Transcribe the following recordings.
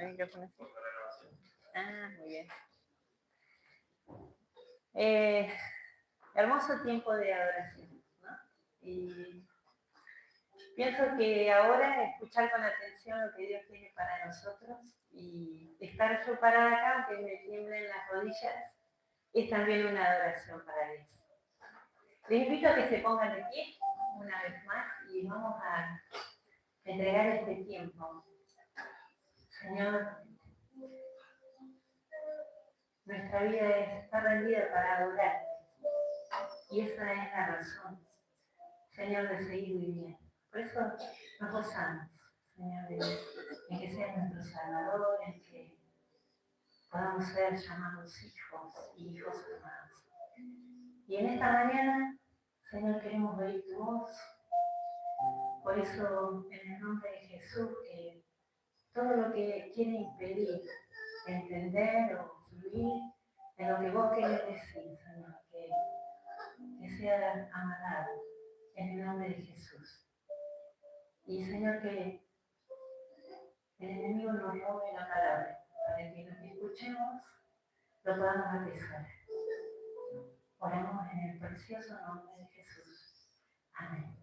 ¿El micrófono así? Ah, muy bien. Hermoso tiempo de adoración, ¿no? Y pienso que ahora escuchar con atención lo que Dios tiene para nosotros y estar yo parada acá, aunque me tiemblen las rodillas, es también una adoración para Dios. Les invito a que se pongan de pie una vez más y vamos a entregar este tiempo. Señor, nuestra vida está rendida para adorarte y esa es la razón, Señor, de seguir viviendo. Por eso nos gozamos, Señor, en que seas nuestro Salvador, en que podamos ser llamados hijos y hijos amados. Y en esta mañana, Señor, queremos oír tu voz. Por eso, en el nombre de Jesús, que todo lo que quiere impedir entender o fluir en lo que vos querés decir, Señor, que sea amarrado en el nombre de Jesús. Y, Señor, que el enemigo nos robe la palabra, para que lo que escuchemos lo podamos atesorar. Oramos en el precioso nombre de Jesús. Amén.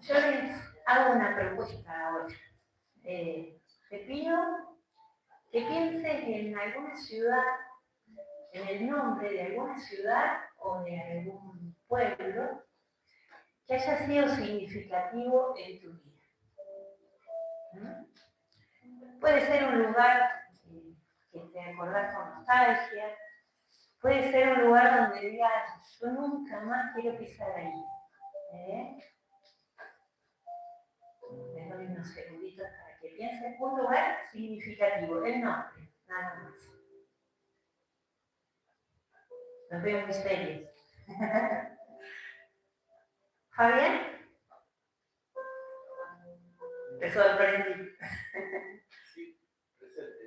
Yo les hago una propuesta ahora. Te pido que pienses en alguna ciudad, en el nombre de alguna ciudad o de algún pueblo que haya sido significativo en tu vida. Puede ser un lugar que te acordás con nostalgia, puede ser un lugar donde digas, yo nunca más quiero pisar ahí. Les doy unos segunditos para que piensen un lugar significativo, el nombre, nada más. Los veo muy serios. ¿Fabián? Te sorprendí. Sí, presente.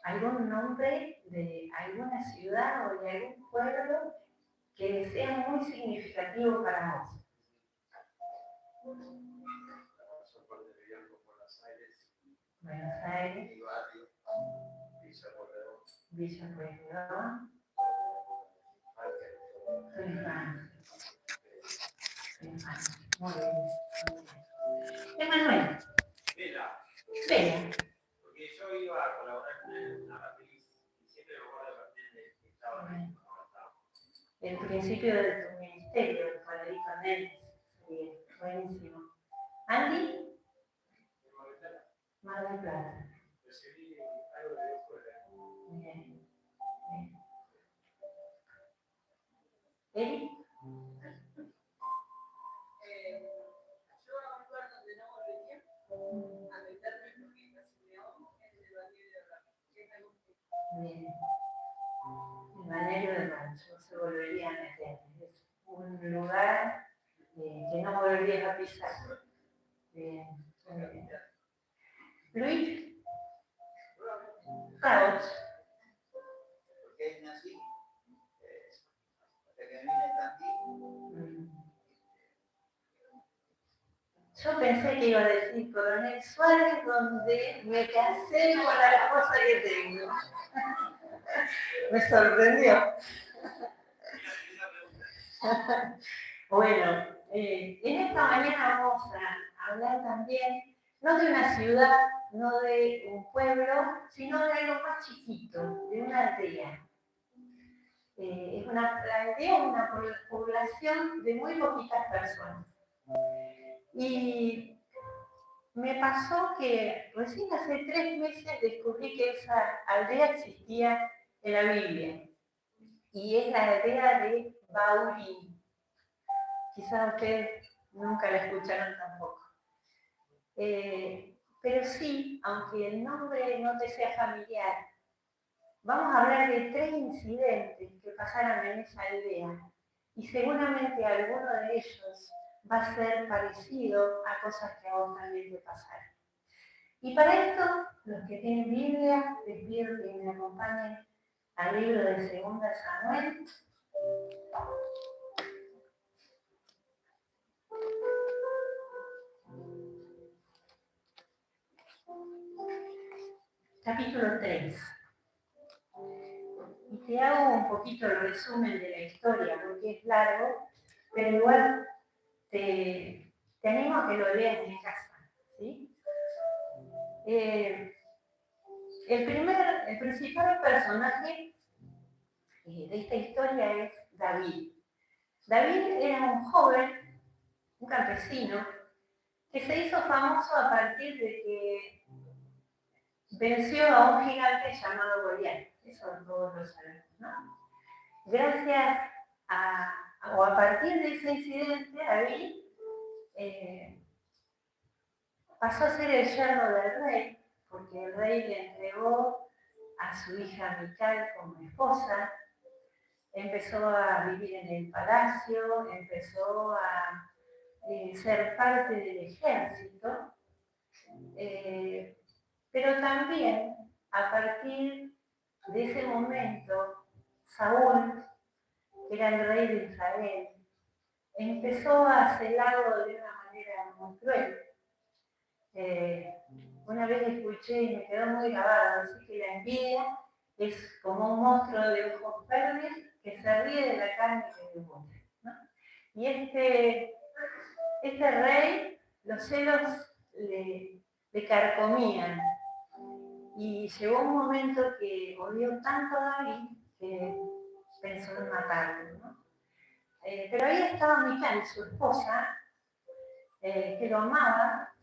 ¿Algún nombre de alguna ciudad o de algún pueblo que sea muy significativo para vos? Buenos Aires. Mi barrio, Villa Corredor. Villa Corredor. Tu infancia. Muy bien. Emanuel. Vela. Vela. Porque yo iba a colaborar con una matriz y siempre me acuerdo de partir de que estaba en el principio de tu ministerio, el Padre con él. Bien, buenísimo. ¿Andy? Mar del Plata. Recibí algo de Dios fuera. Bien, bien. ¿Eri? Yo a un lugar donde no volvería a meterme porque me Simeón en el Evangelio de Ramos, que es algo que... Bien. El balneario de Rancho se volvería a meter. Es un lugar que no volverías a pisar. Bien. Luis. Caos. Porque ahí nací, hasta que vine Tandil. Yo pensé que iba a decir Coronel Suárez, donde me casé con la esposa que tengo. Me sorprendió. Bueno, en esta mañana vamos a hablar también, no de una ciudad, no de un pueblo, sino de algo más chiquito, de una aldea. La aldea es una población de muy poquitas personas. Y me pasó que recién hace 3 meses descubrí que esa aldea existía en la Biblia. Y es la aldea de Baurín. Quizás ustedes nunca la escucharon tampoco. Pero sí, aunque el nombre no te sea familiar, vamos a hablar de 3 incidentes que pasaron en esa aldea. Y seguramente alguno de ellos va a ser parecido a cosas que a vos también te pasaron. Y para esto, los que tienen Biblia, les pido que me acompañen al libro de 2 Samuel. capítulo 3. Y te hago un poquito el resumen de la historia, porque es largo, pero igual te animo a que lo leas en casa, ¿sí? El principal personaje de esta historia es David. David era un joven, un campesino, que se hizo famoso a partir de que venció a un gigante llamado Goliat. Eso todos lo sabemos, ¿no? Gracias o a partir de ese incidente, David pasó a ser el yerno del rey, porque el rey le entregó a su hija Mical como esposa, empezó a vivir en el palacio, empezó a ser parte del ejército, pero también a partir de ese momento, Saúl, que era el rey de Israel, empezó a celarlo de una manera muy cruel. Una vez escuché y me quedó muy grabado, así que la envidia es como un monstruo de ojos verdes que se ríe de la carne que devora, ¿no? Y este rey, los celos le carcomían. Y llegó un momento que odió tanto a David que pensó en matarlo, ¿no? Pero ahí estaba Mical, su esposa, que lo amaba,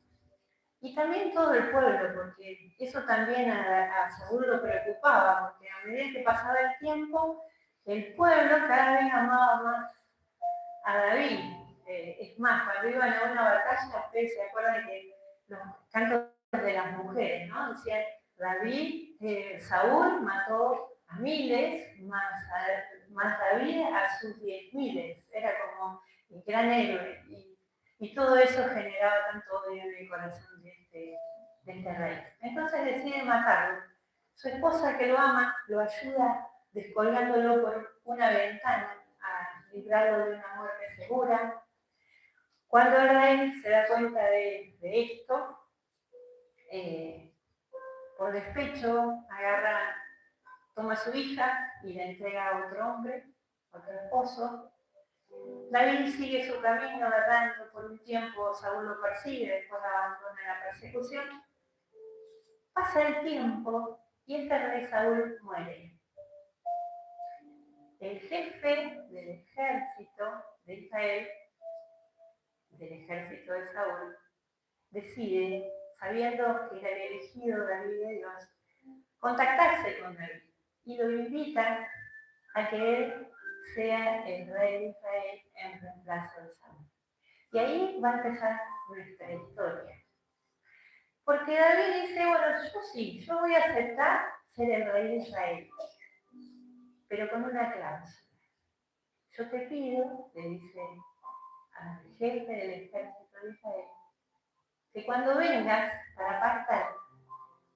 y también todo el pueblo, porque eso también a Saúl lo preocupaba, porque a medida que pasaba el tiempo, el pueblo cada vez amaba más a David. Es más, cuando iban a una batalla, ustedes se acuerdan que los cantos de las mujeres, ¿no? Decían, David, Saúl mató a miles, más David a sus 10.000. Era como el gran héroe. Y todo eso generaba tanto odio en el corazón de este rey. Entonces decide matarlo. Su esposa, que lo ama, lo ayuda descolgándolo por una ventana a librarlo de una muerte segura. Cuando el rey se da cuenta de esto, por despecho, toma a su hija y la entrega a otro hombre, a otro esposo. David sigue su camino errando por un tiempo, Saúl lo persigue, después abandona la persecución. Pasa el tiempo y este rey Saúl muere. El jefe del ejército de Israel, del ejército de Saúl, decide, sabiendo que era el elegido David de Dios, contactarse con David y lo invita a que él sea el rey de Israel en reemplazo de Saúl. Y ahí va a empezar nuestra historia. Porque David dice, bueno, yo voy a aceptar ser el rey de Israel, pero con una cláusula. Yo te pido, le dice al jefe del ejército de Israel, que cuando vengas para pactar,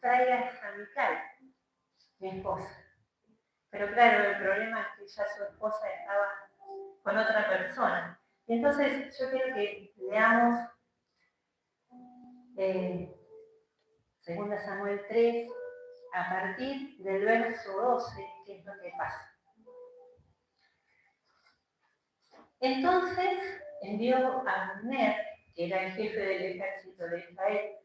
traigas a Mical, mi esposa. Pero claro, el problema es que ya su esposa estaba con otra persona. Y entonces yo quiero que leamos 2 Samuel 3, a partir del verso 12, que es lo que pasa. Entonces envió a Abner, que era el jefe del ejército de Israel,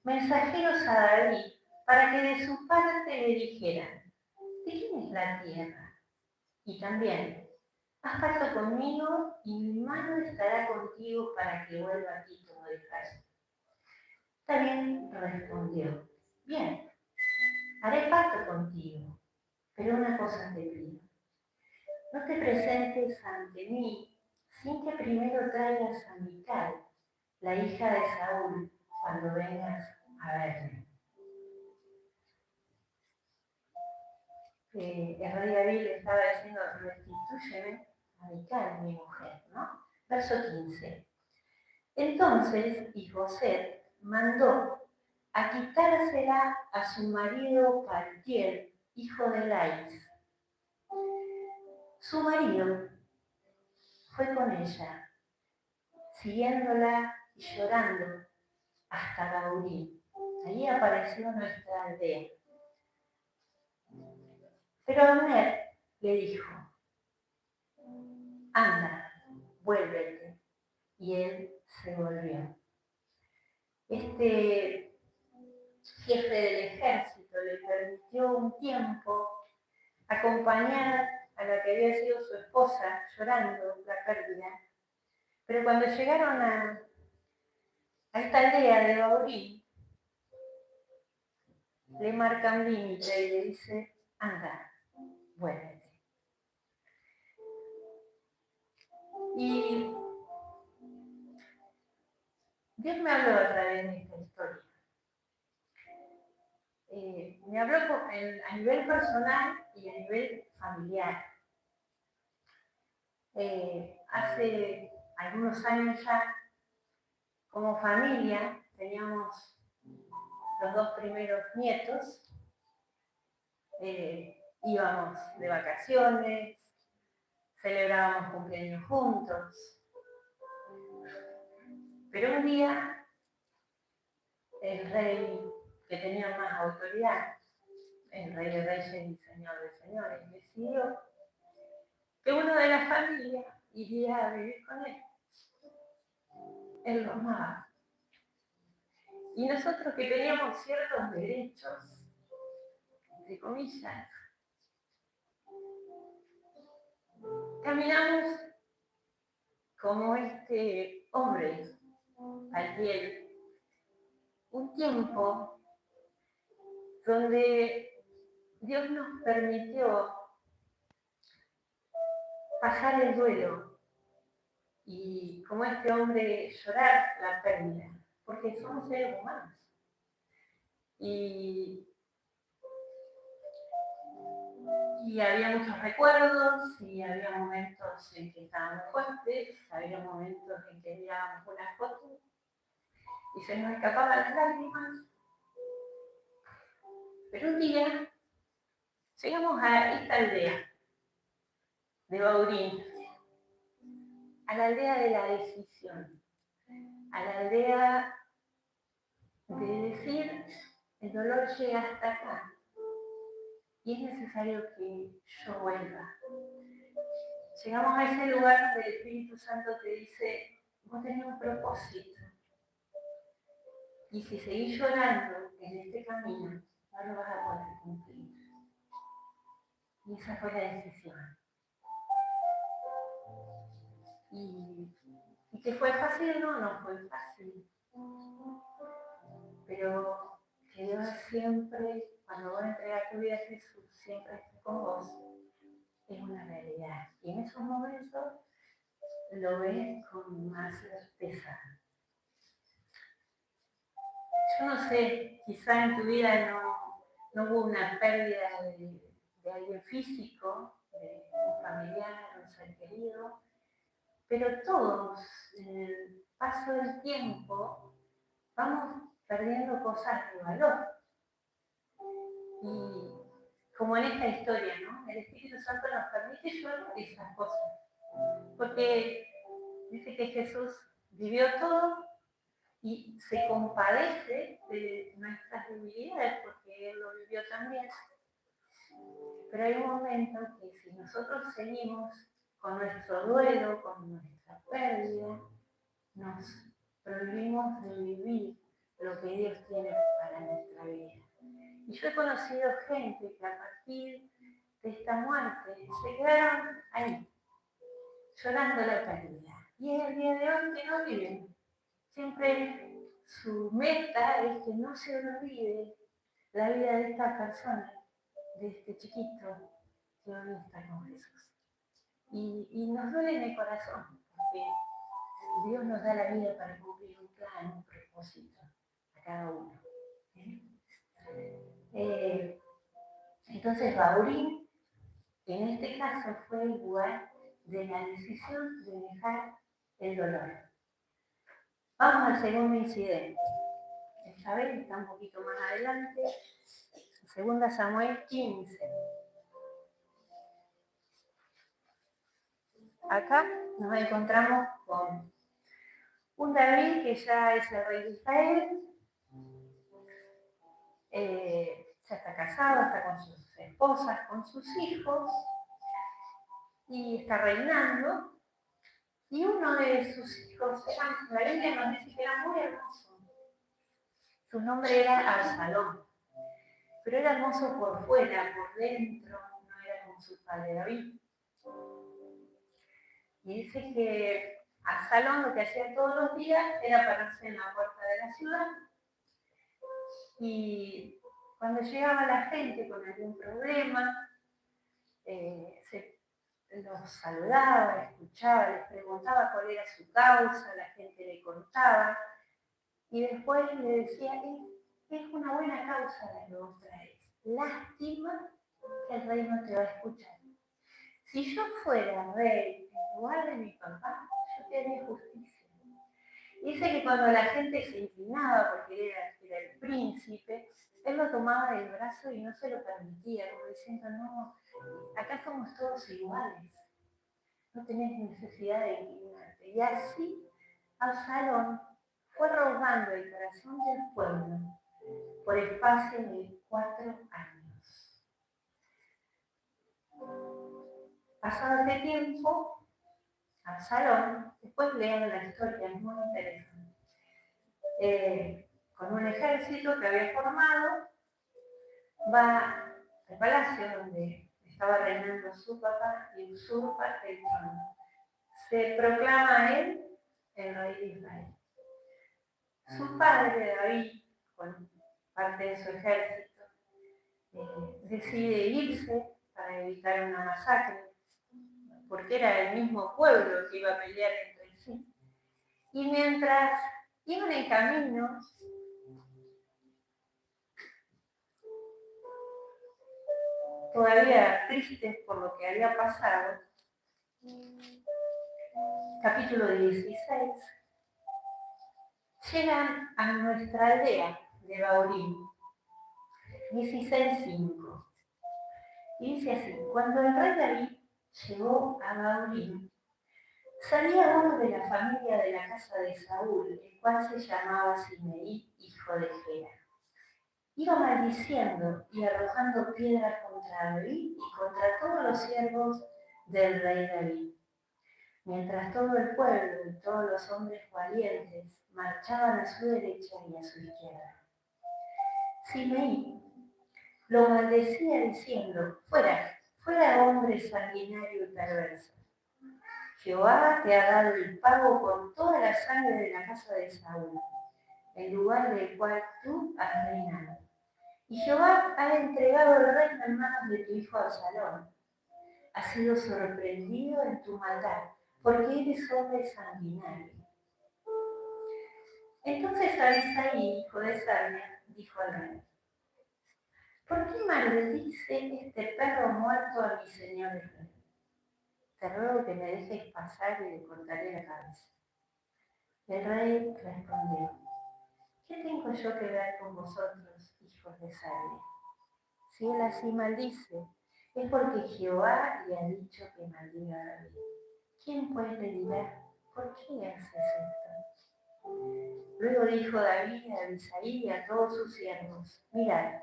mensajeros a David para que de su parte le dijeran, ¿de quién es la tierra? Y también, haz pacto conmigo y mi mano estará contigo para que vuelva a ti todo Israel. También respondió, bien, haré pacto contigo, pero una cosa te pido. No te presentes ante mí sin que primero traigas a Mical, la hija de Saúl, cuando vengas a verme. El rey David le estaba diciendo, restitúyeme a Mical, mi mujer, ¿no? Verso 15. Entonces Isboset mandó a quitársela a su marido Paltiel, hijo de Lais. Su marido fue con ella, siguiéndola y llorando hasta Gaurí. Allí apareció nuestra aldea. Pero Abner le dijo, anda, vuélvete. Y él se volvió. Este jefe del ejército le permitió un tiempo acompañar a la que había sido su esposa llorando la pérdida. Pero cuando llegaron a esta aldea de Baurí, le marca un límite y le dice, anda, vuélvete. Y Dios me habló a través de esta historia. Me habló a nivel personal y a nivel familiar. Hace algunos años ya, como familia, teníamos los 2 primeros nietos, íbamos de vacaciones, celebrábamos cumpleaños juntos. Pero un día, el rey que tenía más autoridad, el rey de reyes y señor de señores, decidió que uno de la familia iría a vivir con él. Él lo amaba. Y nosotros que teníamos ciertos derechos, entre comillas, caminamos como este hombre, Altiel, un tiempo donde Dios nos permitió pasar el duelo y como este hombre llorar la pérdida, porque somos seres humanos. Y había muchos recuerdos, y había momentos en que estábamos fuertes, había momentos en que mirábamos una foto y se nos escapaban las lágrimas. Pero un día llegamos a esta aldea de Baurín, a la aldea de la decisión, a la aldea de decir, el dolor llega hasta acá y es necesario que yo vuelva. Llegamos a ese lugar donde el Espíritu Santo te dice, vos tenés un propósito. Y si seguís llorando en este camino, no lo vas a poder cumplir. Y esa fue la decisión. Y que fue fácil, no fue fácil. Pero que Dios siempre, cuando vos entregas tu vida a Jesús, siempre está con vos, es una realidad. Y en esos momentos lo ves con más certeza. Yo no sé, quizá en tu vida no hubo una pérdida de alguien físico, de un familiar, un ser querido, pero todos, en el paso del tiempo, vamos perdiendo cosas de valor. Y como en esta historia, ¿no? El Espíritu Santo nos permite llorar esas cosas. Porque dice que Jesús vivió todo y se compadece de nuestras debilidades, porque Él lo vivió también. Pero hay un momento que si nosotros seguimos con nuestro duelo, con nuestra pérdida, nos prohibimos de vivir lo que Dios tiene para nuestra vida. Y yo he conocido gente que a partir de esta muerte se quedaron ahí, llorando la pérdida. Y es el día de hoy que no viven. Siempre su meta es que no se olvide la vida de esta persona, de este chiquito que hoy está con Jesús. Y nos duele en el corazón, porque Dios nos da la vida para cumplir un plan, un propósito a cada uno. Entonces, Baurín, en este caso, fue el lugar de la decisión de dejar el dolor. Vamos al segundo incidente. Esta vez está un poquito más adelante, 2 Samuel 15. Acá nos encontramos con un David que ya es el rey de Israel, ya está casado, está con sus esposas, con sus hijos, y está reinando. Y uno de sus hijos, la Biblia nos dice que era muy hermoso. Su nombre era Absalón, pero era hermoso por fuera, por dentro, no era como su padre David. Y dice que Absalón lo que hacía todos los días era pararse en la puerta de la ciudad, y cuando llegaba la gente con algún problema, los saludaba, escuchaba, les preguntaba cuál era su causa, la gente le contaba, y después le decía, es una buena causa la que vos traes. Lástima que el rey no te va a escuchar. Si yo fuera rey en lugar de mi papá, yo te haría justicia. Dice que cuando la gente se inclinaba porque era el príncipe, él lo tomaba del brazo y no se lo permitía, como diciendo, no, acá somos todos iguales, no tenés necesidad de inclinarte. Y así Absalón fue robando el corazón del pueblo por espacio de 4 años. Pasado este tiempo, Absalón, después lean la historia, es muy interesante, con un ejército que había formado, va al palacio donde estaba reinando su papá y usurpa el trono. Se proclama a él el rey de Israel. Su padre, David, con parte de su ejército, decide irse para evitar una masacre, porque era el mismo pueblo que iba a pelear entre sí. Y mientras iban en camino, todavía tristes por lo que había pasado, capítulo 16, llegan a nuestra aldea de Baurín, 16:5. Y dice así: cuando el rey David llegó a Baurín, salía uno de la familia de la casa de Saúl, el cual se llamaba Simeí, hijo de Gera. Iba maldiciendo y arrojando piedras contra David y contra todos los siervos del rey David. Mientras todo el pueblo y todos los hombres valientes marchaban a su derecha y a su izquierda. Simeí lo maldecía diciendo: fuera, fuera hombre sanguinario y perverso. Jehová te ha dado el pago por toda la sangre de la casa de Saúl, el lugar del cual tú has reinado. Y Jehová ha entregado el reino en manos de tu hijo Absalón. Has sido sorprendido en tu maldad, porque eres hombre sanguinario. Entonces Abisai, hijo de Sarvia, dijo al rey: ¿por qué maldice este perro muerto a mi señor el rey? Te ruego que me dejes pasar y le cortaré la cabeza. El rey respondió: ¿qué tengo yo que ver con vosotros, hijos de Sarvia? Si él así maldice, es porque Jehová le ha dicho que maldiga a David. ¿Quién pues le dirá: ¿por qué haces esto? Luego dijo David a Abisai y a todos sus siervos: mirad,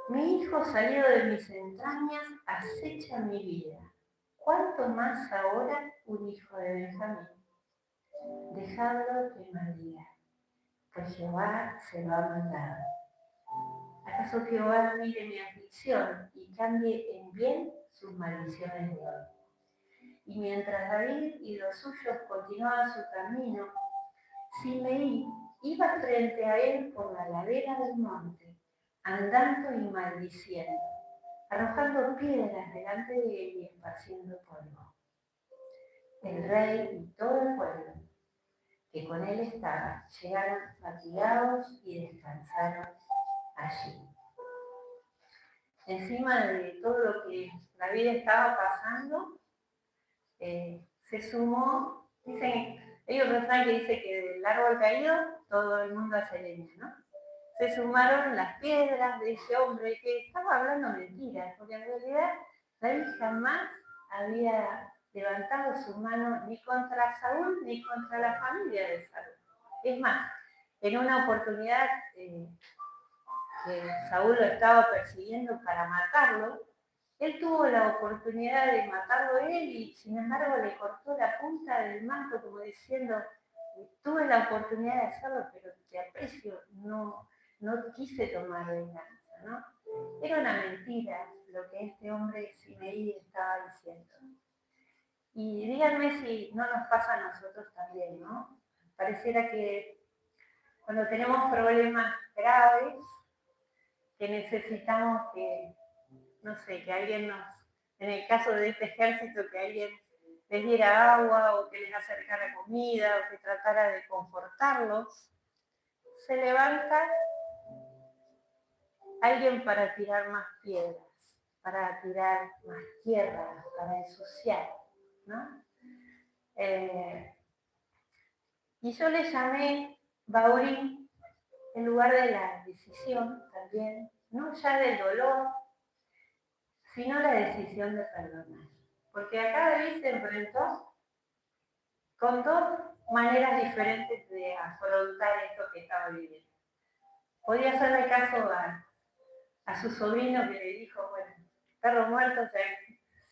mi hijo salido de mis entrañas acecha mi vida. ¿Cuánto más ahora un hijo de Benjamín? Dejadlo que maldiga, pues Jehová se lo ha mandado. ¿Acaso Jehová mire mi aflicción y cambie en bien sus maldiciones de hoy? Y mientras David y los suyos continuaban su camino, Simeí iba frente a él por la ladera del monte, andando y maldiciendo, arrojando piedras delante de él y esparciendo polvo. El rey y todo el pueblo que con él estaba llegaron fatigados y descansaron allí. Encima de todo lo que David estaba pasando, se sumó, dicen, hay un refrán que dice que del árbol caído todo el mundo hace leña, ¿no? Se sumaron las piedras de ese hombre que estaba hablando mentiras, porque en realidad David jamás había levantado su mano ni contra Saúl ni contra la familia de Saúl. Es más, en una oportunidad que Saúl lo estaba persiguiendo para matarlo, él tuvo la oportunidad de matarlo él y sin embargo le cortó la punta del manto como diciendo, tuve la oportunidad de hacerlo, pero te aprecio, no quise tomar venganza, ¿no? Era una mentira lo que este hombre Simei estaba diciendo. Y díganme si no nos pasa a nosotros también, ¿no? Pareciera que cuando tenemos problemas graves, que necesitamos que, no sé, que alguien nos, en el caso de este ejército, que alguien les diera agua o que les acercara comida o que tratara de confortarlos, se levanta alguien para tirar más piedras, para tirar más tierra, para ensuciar, ¿no? Y yo le llamé Baurí en lugar de la decisión también, no ya del dolor, sino la decisión de perdonar. Porque acá David se enfrentó con dos maneras diferentes de afrontar esto que estaba viviendo. Podía hacerle caso a su sobrino que le dijo, bueno, perro muerto,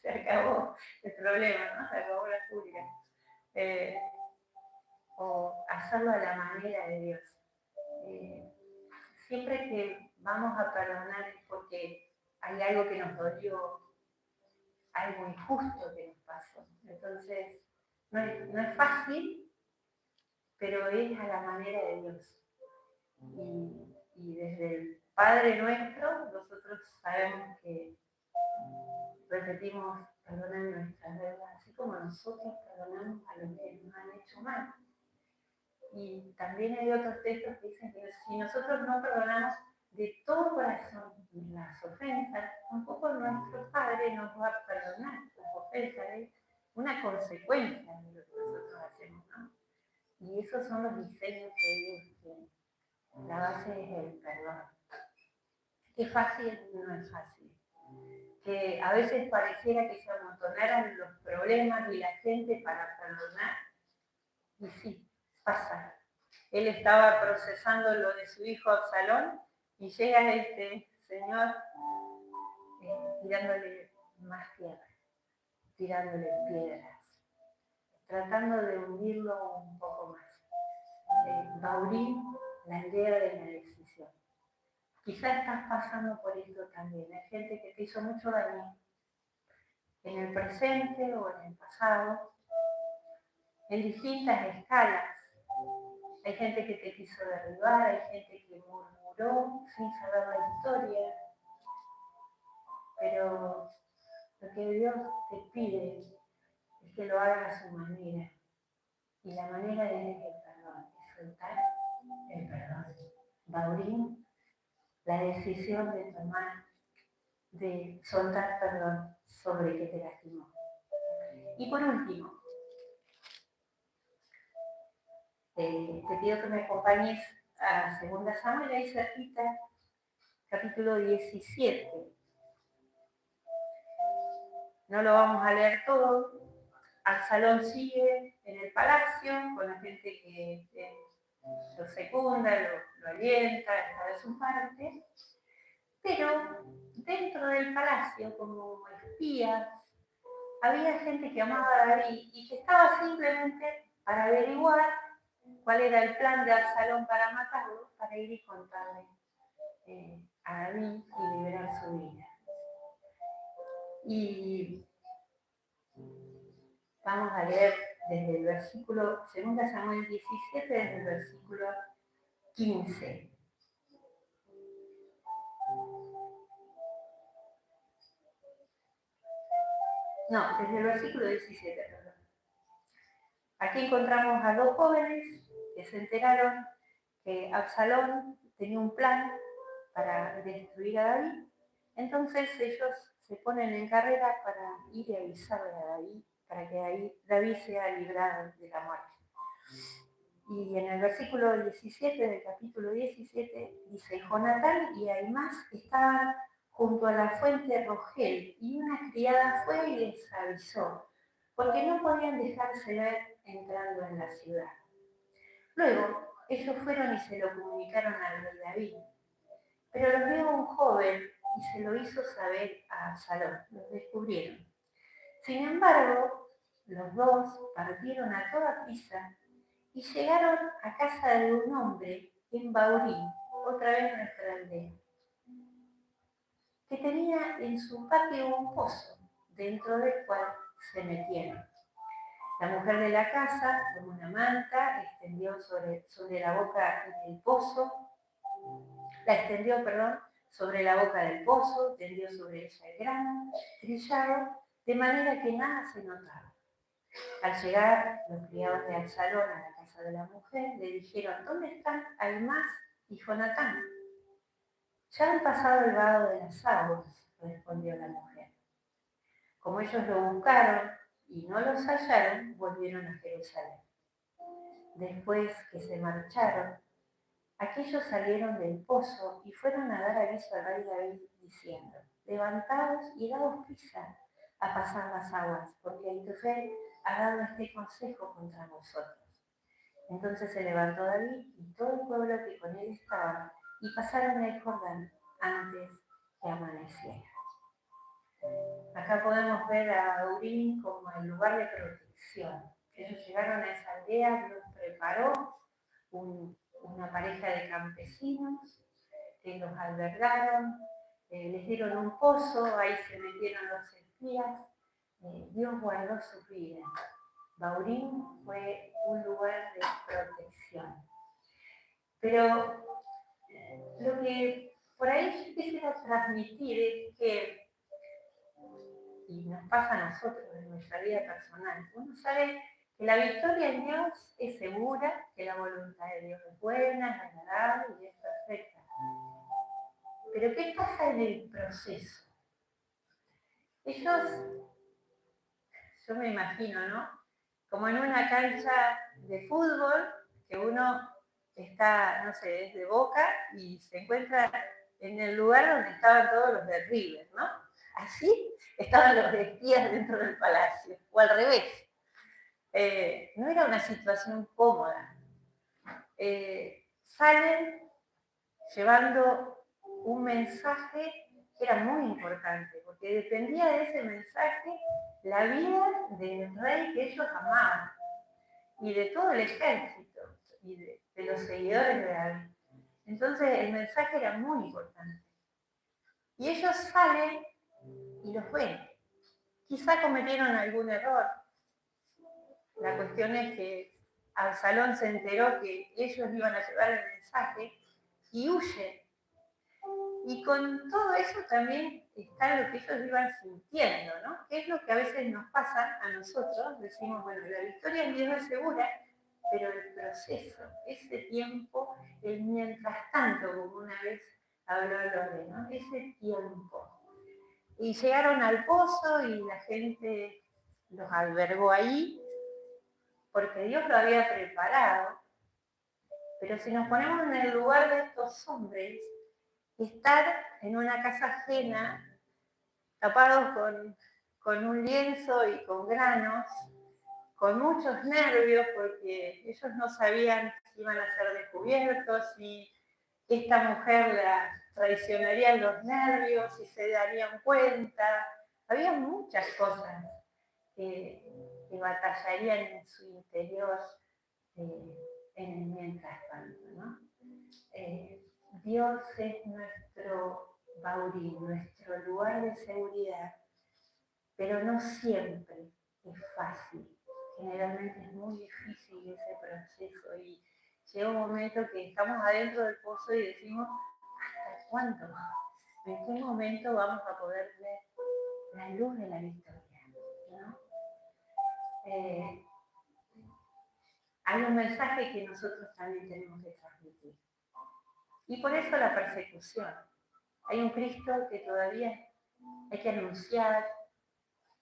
se acabó el problema, ¿no? Se acabó la furia. O hacerlo a la manera de Dios. Siempre que vamos a perdonar es porque hay algo que nos dolió, algo injusto que nos pasó. Entonces, no es fácil, pero es a la manera de Dios. Y desde el Padre nuestro, nosotros sabemos que repetimos, perdonan nuestras deudas, así como nosotros perdonamos a los que nos han hecho mal. Y también hay otros textos que dicen que si nosotros no perdonamos de todo corazón las ofensas, tampoco nuestro Padre nos va a perdonar las ofensas. Es una consecuencia de lo que nosotros hacemos, ¿no? Y esos son los diseños que Dios tiene. La base es el perdón. ¿Es fácil? No es fácil. Que a veces pareciera que se amontonaran los problemas y la gente para perdonar. Y sí, pasa. Él estaba procesando lo de su hijo Absalón y llega este señor tirándole más tierra, tirándole piedras, tratando de hundirlo un poco más. Baurí, la aldea de la decisión. Quizás estás pasando por esto también. Hay gente que te hizo mucho daño en el presente o en el pasado, en distintas escalas. Hay gente que te quiso derribar, hay gente que murmuró sin saber la historia. Pero lo que Dios te pide es que lo hagas a su manera. Y la manera de él es el perdón, es soltar el perdón. Baurín, la decisión de tomar, de soltar perdón sobre el que te lastimó. Y por último, te pido que me acompañes a 2 Samuel, ahí cerquita, capítulo 17. No lo vamos a leer todo. Absalón sigue en el palacio con la gente que lo secunda, lo alienta, está de su parte. Pero dentro del palacio, como espías, había gente que amaba a David y que estaba simplemente para averiguar cuál era el plan de Absalón para matarlo, para ir y contarle a David y liberar su vida. Y vamos a leer desde el versículo, 2 Samuel 17, desde el versículo 15. No, desde el versículo 17, perdón. Aquí encontramos a 2 jóvenes que se enteraron que Absalón tenía un plan para destruir a David. Entonces ellos se ponen en carrera para ir y avisarle a David, para que David sea librado de la muerte. Y en el versículo 17 del capítulo 17 dice, Jonatán y Aimás estaban junto a la fuente Rogel y una criada fue y les avisó, porque no podían dejarse ver entrando en la ciudad. Luego ellos fueron y se lo comunicaron al rey David. Pero los vio un joven y se lo hizo saber a Absalón, los descubrieron. Sin embargo, los dos partieron a toda prisa y llegaron a casa de un hombre en Baurín, otra vez nuestra aldea, que tenía en su patio un pozo, dentro del cual se metieron. La mujer de la casa, con una manta, extendió sobre la boca del pozo, sobre la boca del pozo, tendió sobre ella el grano, trillado, de manera que nada se notaba. Al llegar los criados de Absalón a la casa de la mujer, le dijeron: ¿dónde están Aimás y Jonatán? Ya han pasado el vado de las aguas, respondió la mujer. Como ellos lo buscaron y no los hallaron, volvieron a Jerusalén. Después que se marcharon, aquellos salieron del pozo y fueron a dar aviso al rey David, diciendo: levantaos y daos prisa a pasar las aguas, porque Ahitofel ha dado este consejo contra vosotros. Entonces se levantó David y todo el pueblo que con él estaba, y pasaron el Jordán antes que amaneciera. Acá podemos ver a Urín como el lugar de protección. Ellos llegaron a esa aldea, los preparó una pareja de campesinos que los albergaron, les dieron un pozo, ahí se metieron los espías, Dios guardó sus vidas. Baurín fue un lugar de protección. Pero lo que por ahí yo quisiera transmitir es que, y nos pasa a nosotros en nuestra vida personal, uno sabe que la victoria en Dios es segura, que la voluntad de Dios es buena, es agradable y es perfecta. Pero ¿qué pasa en el proceso? Ellos, yo me imagino, ¿no? Como en una cancha de fútbol, que uno está, no sé, es de Boca y se encuentra en el lugar donde estaban todos los de River, ¿no? Así estaban los espías dentro del palacio, o al revés. No era una situación cómoda. Salen llevando un mensaje que era muy importante, porque dependía de ese mensaje la vida del rey que ellos amaban y de todo el ejército y de los seguidores de David. Entonces el mensaje era muy importante. Y ellos salen y los ven. Quizá cometieron algún error. La cuestión es que Absalón se enteró que ellos iban a llevar el mensaje y huye. Y con todo eso también está lo que ellos iban sintiendo, ¿no? Que es lo que a veces nos pasa a nosotros. Decimos, bueno, la victoria en Dios es segura, pero el proceso, ese tiempo, el mientras tanto, como una vez habló Lore, ¿no? Ese tiempo. Y llegaron al pozo y la gente los albergó ahí, porque Dios lo había preparado. Pero si nos ponemos en el lugar de estos hombres, estar en una casa ajena, tapados con un lienzo y con granos, con muchos nervios, porque ellos no sabían si iban a ser descubiertos, si esta mujer la traicionaría en los nervios, si se darían cuenta. Había muchas cosas que batallarían en su interior en el mientras tanto, ¿no? Dios es nuestro Baurín, nuestro lugar de seguridad, pero no siempre es fácil. Generalmente es muy difícil ese proceso y llega un momento que estamos adentro del pozo y decimos: ¿hasta cuándo? ¿En qué momento vamos a poder ver la luz de la victoria? ¿No? Hay un mensaje que nosotros también tenemos que transmitir. Y por eso la persecución. Hay un Cristo que todavía hay que anunciar,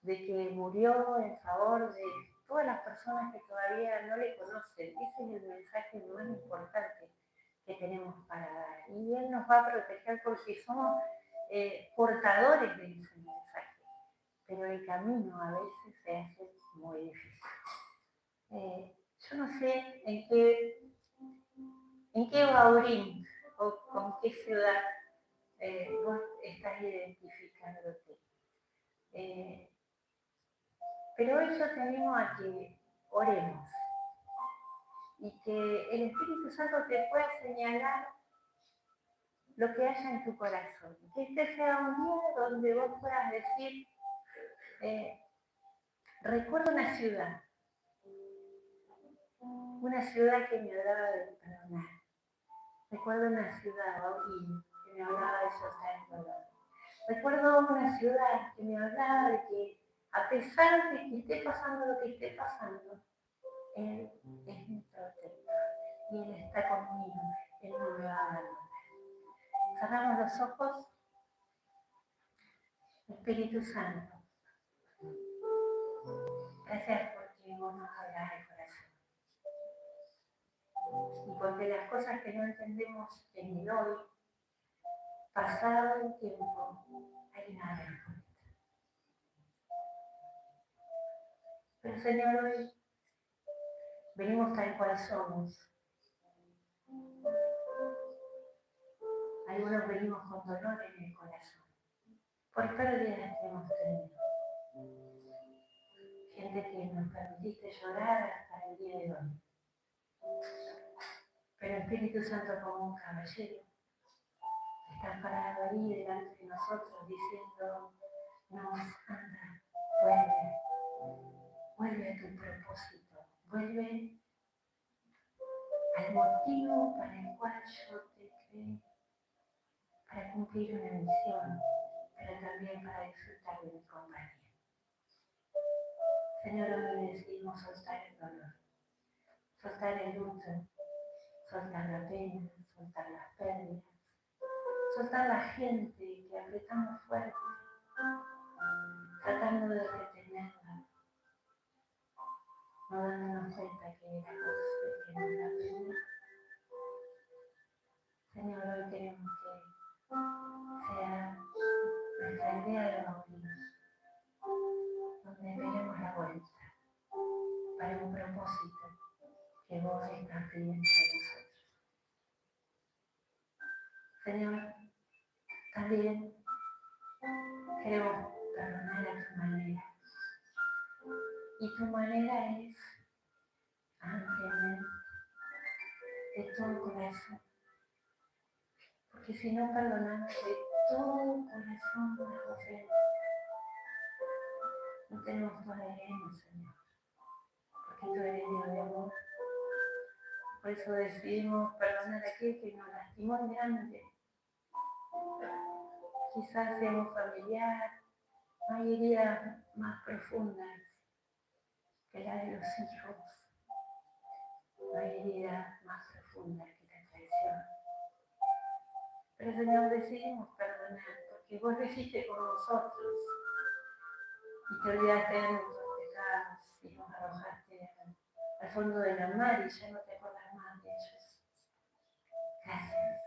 de que murió en favor de todas las personas que todavía no le conocen. Ese es el mensaje más importante que tenemos para dar. Y Él nos va a proteger porque somos portadores de ese mensaje. Pero el camino a veces se hace muy difícil. Yo no sé en qué Baurín o con qué ciudad vos estás identificándote. Pero hoy yo te animo a que oremos y que el Espíritu Santo te pueda señalar lo que haya en tu corazón. Que este sea un día donde vos puedas decir, recuerdo una ciudad que me hablaba de perdonar. Recuerdo una ciudad, Bautín, que me hablaba de soltar el dolor. Recuerdo una ciudad que me hablaba de que a pesar de que esté pasando lo que esté pasando, Él es mi protector y Él está conmigo, Él no me va a abandonar. Cerramos los ojos. Espíritu Santo, gracias porque vos nos hablas el corazón. Y porque las cosas que no entendemos en el hoy, pasado el tiempo, hay una respuesta. Pero Señor, hoy venimos tal cual somos. Algunos venimos con dolor en el corazón, por pérdidas que hemos tenido. Gente que nos permitiste llorar hasta el día de hoy. Pero el Espíritu Santo, como un caballero, está parado ahí delante de nosotros diciendo, no, anda, vuelve a tu propósito, vuelve al motivo para el cual yo te creé, para cumplir una misión, pero también para disfrutar de mi compañía. Señor, hoy decidimos soltar el dolor, soltar el luto, soltar la pena, soltar las pérdidas, soltar la gente que apretamos fuerte, tratando de retenerla, no dándonos cuenta que las cosas que nos da pena. Señor, hoy queremos que sea nuestra idea de bautismo, donde veremos la vuelta para un propósito que vos estás pidiendo de nosotros. Señor, también queremos perdonar a tu manera. Y tu manera es ampliamente, de todo corazón. Porque si no perdonamos de todo corazón las ofensas, no tenemos toleremos, Señor. Porque tú eres Dios de amor. Por eso decidimos perdonar a aquel que nos lastimó en grande. Quizás sea un familiar, no hay heridas más profundas que la de los hijos. No hay herida más profunda que la traición. Pero Señor, decidimos perdonar porque vos lo hiciste con nosotros y te olvidaste de nuestros pecados y nos arrojaste al fondo de la mar y ya no te acuerdas más de ellos. Gracias.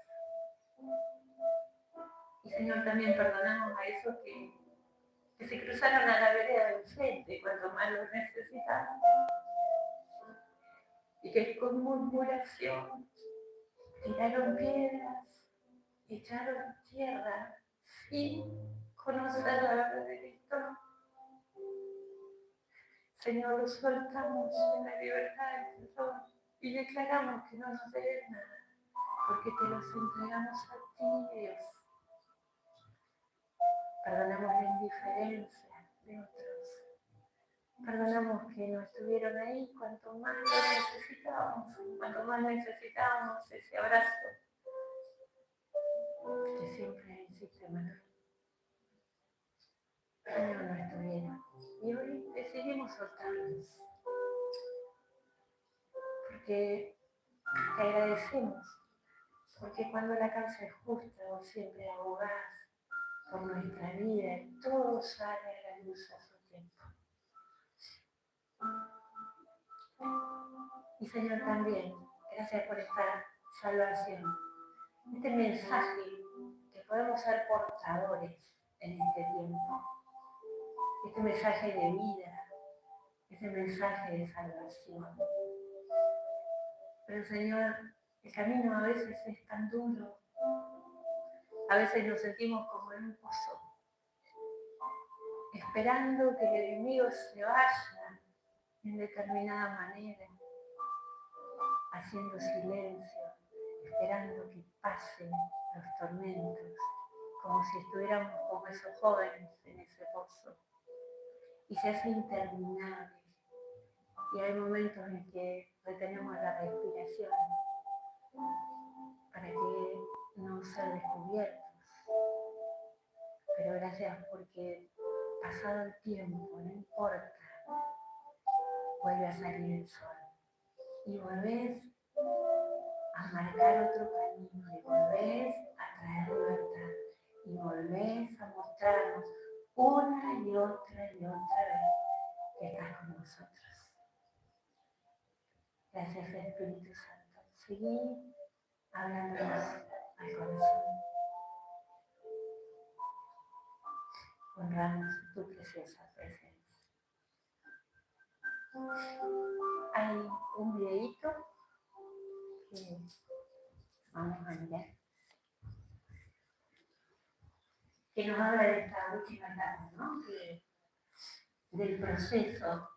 Y Señor, también perdonamos a esos que se cruzaron a la vereda del frente cuando más lo necesitaban y que con murmuración tiraron piedras, echaron tierra sin conocer la verdad de Cristo. Señor, los soltamos en la libertad del perdón y declaramos que no nos debes nada, porque te los entregamos a ti, Dios. Perdonamos la indiferencia de otros. Perdonamos que no estuvieron ahí cuanto más lo necesitábamos, cuanto más necesitábamos ese abrazo que siempre hiciste, Manuel. Señor, no estuvieron. Y hoy decidimos soltarlos. Porque te agradecemos. Porque cuando la causa es justa, vos siempre abogás por nuestra vida y todo sale a la luz a su tiempo. Y Señor, también, gracias por esta salvación. Este mensaje que podemos ser portadores en este tiempo. Este mensaje de vida, este mensaje de salvación. Pero Señor, el camino a veces es tan duro A veces nos sentimos como en un pozo, esperando que el enemigo se vaya en determinada manera, haciendo silencio, esperando que pasen los tormentos, como si estuviéramos como esos jóvenes en ese pozo. Y se hace interminable. Y hay momentos en que retenemos la respiración para que no ser descubiertos. Pero gracias porque pasado el tiempo, no importa, vuelve a salir el sol. Y volvés a marcar otro camino, y volvés a traer libertad, y volvés a mostrarnos una y otra vez que estás con nosotros. Gracias, Espíritu Santo. Seguí hablándonos al corazón. Honramos tu preciosa presencia. Hay un videíto que vamos a mirar, que nos habla de esta última etapa, ¿no? Del proceso